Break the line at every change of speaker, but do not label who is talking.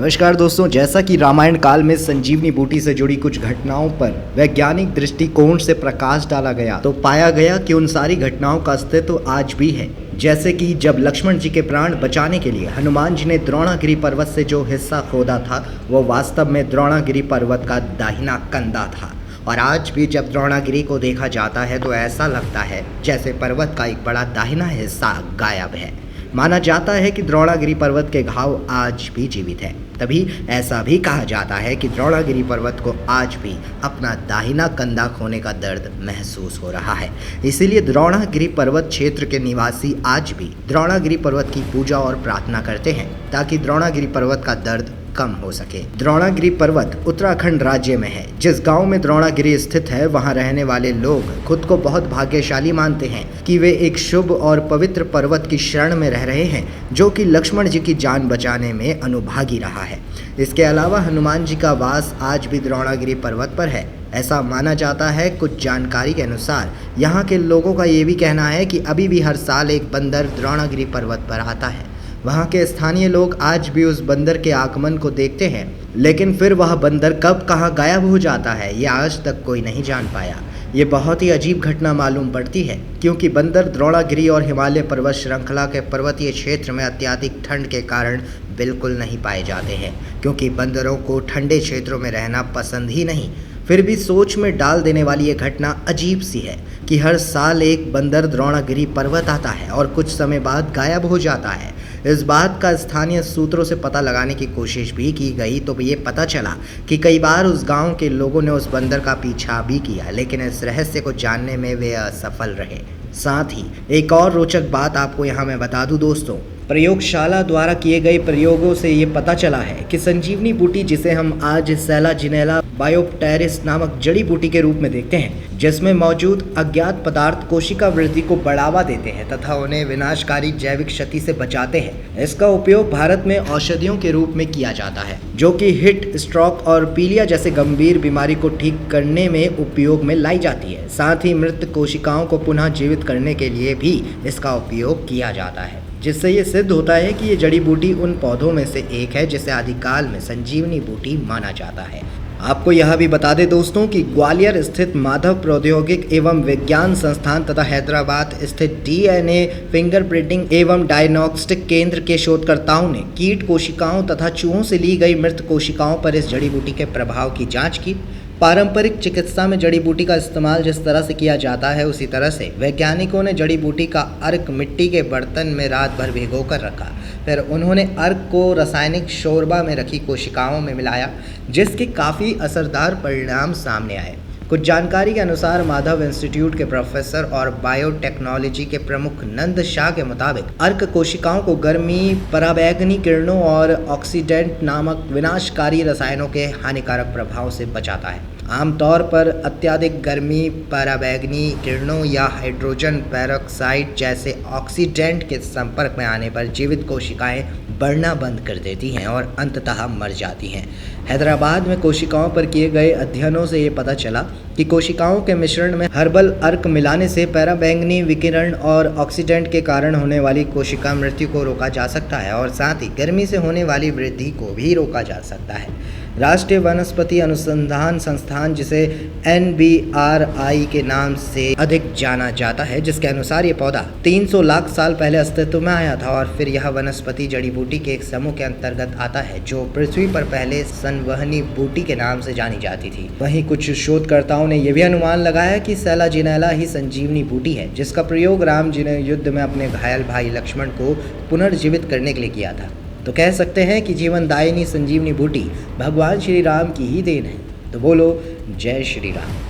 नमस्कार दोस्तों, जैसा कि रामायण काल में संजीवनी बूटी से जुड़ी कुछ घटनाओं पर वैज्ञानिक दृष्टिकोण से प्रकाश डाला गया तो पाया गया कि उन सारी घटनाओं का अस्तित्व आज भी है। जैसे कि जब लक्ष्मण जी के प्राण बचाने के लिए हनुमान जी ने द्रोणागिरी पर्वत से जो हिस्सा खोदा था वो वास्तव में द्रोणागिरी पर्वत का दाहिना कंधा था। और आज भी जब द्रोणागिरी को देखा जाता है तो ऐसा लगता है जैसे पर्वत का एक बड़ा दाहिना हिस्सा गायब है। माना जाता है कि द्रोणागिरी पर्वत के घाव आज भी जीवित है। तभी ऐसा भी कहा जाता है कि द्रोणागिरी पर्वत को आज भी अपना दाहिना कंधा खोने का दर्द महसूस हो रहा है। इसीलिए द्रोणागिरी पर्वत क्षेत्र के निवासी आज भी द्रोणागिरी पर्वत की पूजा और प्रार्थना करते हैं ताकि द्रोणागिरी पर्वत का दर्द कम हो सके। द्रोणागिरी पर्वत उत्तराखंड राज्य में है। जिस गांव में द्रोणागिरी स्थित है वहां रहने वाले लोग खुद को बहुत भाग्यशाली मानते हैं कि वे एक शुभ और पवित्र पर्वत की शरण में रह रहे हैं जो कि लक्ष्मण जी की जान बचाने में अनुभागी रहा है। इसके अलावा हनुमान जी का वास आज भी द्रोणागिरी पर्वत पर है, ऐसा माना जाता है। कुछ जानकारी के अनुसार यहाँ के लोगों का ये भी कहना है कि अभी भी हर साल एक बंदर द्रोणागिरी पर्वत पर आता है। वहाँ के स्थानीय लोग आज भी उस बंदर के आगमन को देखते हैं, लेकिन फिर वह बंदर कब कहाँ गायब हो जाता है ये आज तक कोई नहीं जान पाया। ये बहुत ही अजीब घटना मालूम पड़ती है क्योंकि बंदर द्रोणागिरी और हिमालय पर्वत श्रृंखला के पर्वतीय क्षेत्र में अत्यधिक ठंड के कारण बिल्कुल नहीं पाए जाते हैं, क्योंकि बंदरों को ठंडे क्षेत्रों में रहना पसंद ही नहीं। फिर भी सोच में डाल देने वाली ये घटना अजीब सी है कि हर साल एक बंदर द्रोणागिरी पर्वत आता है और कुछ समय बाद गायब हो जाता है। इस बात का स्थानीय सूत्रों से पता लगाने की कोशिश भी की गई तो ये पता चला कि कई बार उस गांव के लोगों ने उस बंदर का पीछा भी किया, लेकिन इस रहस्य को जानने में वे असफल रहे। साथ ही एक और रोचक बात आपको यहाँ मैं बता दूं दोस्तों, प्रयोगशाला द्वारा किए गए प्रयोगों से ये पता चला है कि संजीवनी बूटी, जिसे हम आज सैलाजिनेला बायोप्टेरिस नामक जड़ी बूटी के रूप में देखते हैं, जिसमें मौजूद अज्ञात पदार्थ कोशिका वृद्धि को बढ़ावा देते हैं तथा उन्हें विनाशकारी जैविक क्षति से बचाते हैं। इसका उपयोग भारत में औषधियों के रूप में किया जाता है, जो कि हिट, स्ट्रोक और पीलिया जैसे गंभीर बीमारी को ठीक करने में उपयोग में लाई जाती है। साथ ही मृत कोशिकाओं को पुनः जीवित करने के लिए भी इसका उपयोग किया जाता है, जिससे ये सिद्ध होता है कि ये जड़ी बूटी उन पौधों में से एक है जिसे आदिकाल में संजीवनी बूटी माना जाता है। आपको यह भी बता दें दोस्तों कि ग्वालियर स्थित माधव प्रौद्योगिक एवं विज्ञान संस्थान तथा हैदराबाद स्थित डीएनए फिंगरप्रिंटिंग एवं डायग्नोस्टिक केंद्र के शोधकर्ताओं ने कीट कोशिकाओं तथा चूहों से ली गई मृत कोशिकाओं पर इस जड़ी बूटी के प्रभाव की जांच की। पारंपरिक चिकित्सा में जड़ी बूटी का इस्तेमाल जिस तरह से किया जाता है उसी तरह से वैज्ञानिकों ने जड़ी बूटी का अर्क मिट्टी के बर्तन में रात भर भिगो कर रखा। फिर उन्होंने अर्क को रासायनिक शोरबा में रखी कोशिकाओं में मिलाया, जिसके काफ़ी असरदार परिणाम सामने आए। कुछ जानकारी के अनुसार माधव इंस्टीट्यूट के प्रोफेसर और बायोटेक्नोलॉजी के प्रमुख नंद शाह के मुताबिक अर्क कोशिकाओं को गर्मी, पराबैंगनी किरणों और ऑक्सीडेंट नामक विनाशकारी रसायनों के हानिकारक प्रभाव से बचाता है। आमतौर पर अत्यधिक गर्मी, पराबैंगनी किरणों या हाइड्रोजन पेरोक्साइड जैसे ऑक्सीडेंट के संपर्क में आने पर जीवित कोशिकाएं बढ़ना बंद कर देती हैं और अंततः मर जाती हैं। हैदराबाद में कोशिकाओं पर किए गए अध्ययनों से ये पता चला कि कोशिकाओं के मिश्रण में हर्बल अर्क मिलाने से पराबैंगनी विकिरण और ऑक्सीडेंट के कारण होने वाली कोशिका मृत्यु को रोका जा सकता है और साथ ही गर्मी से होने वाली वृद्धि को भी रोका जा सकता है। राष्ट्रीय वनस्पति अनुसंधान संस्थान, जिसे NBRI के नाम से अधिक जाना जाता है, जिसके अनुसार ये पौधा 300 लाख साल पहले अस्तित्व में आया था और फिर यह वनस्पति जड़ी बूटी के एक समूह के अंतर्गत आता है जो पृथ्वी पर पहले संवहनी बूटी के नाम से जानी जाती थी। वहीं कुछ शोधकर्ताओं ने यह भी अनुमान लगाया कि सैलाजिनेला ही संजीवनी बूटी है, जिसका प्रयोग राम जी ने युद्ध में अपने घायल भाई लक्ष्मण को पुनर्जीवित करने के लिए किया था। तो कह सकते हैं कि जीवनदायिनी संजीवनी बूटी भगवान श्री राम की ही देन है। तो बोलो जय श्री राम।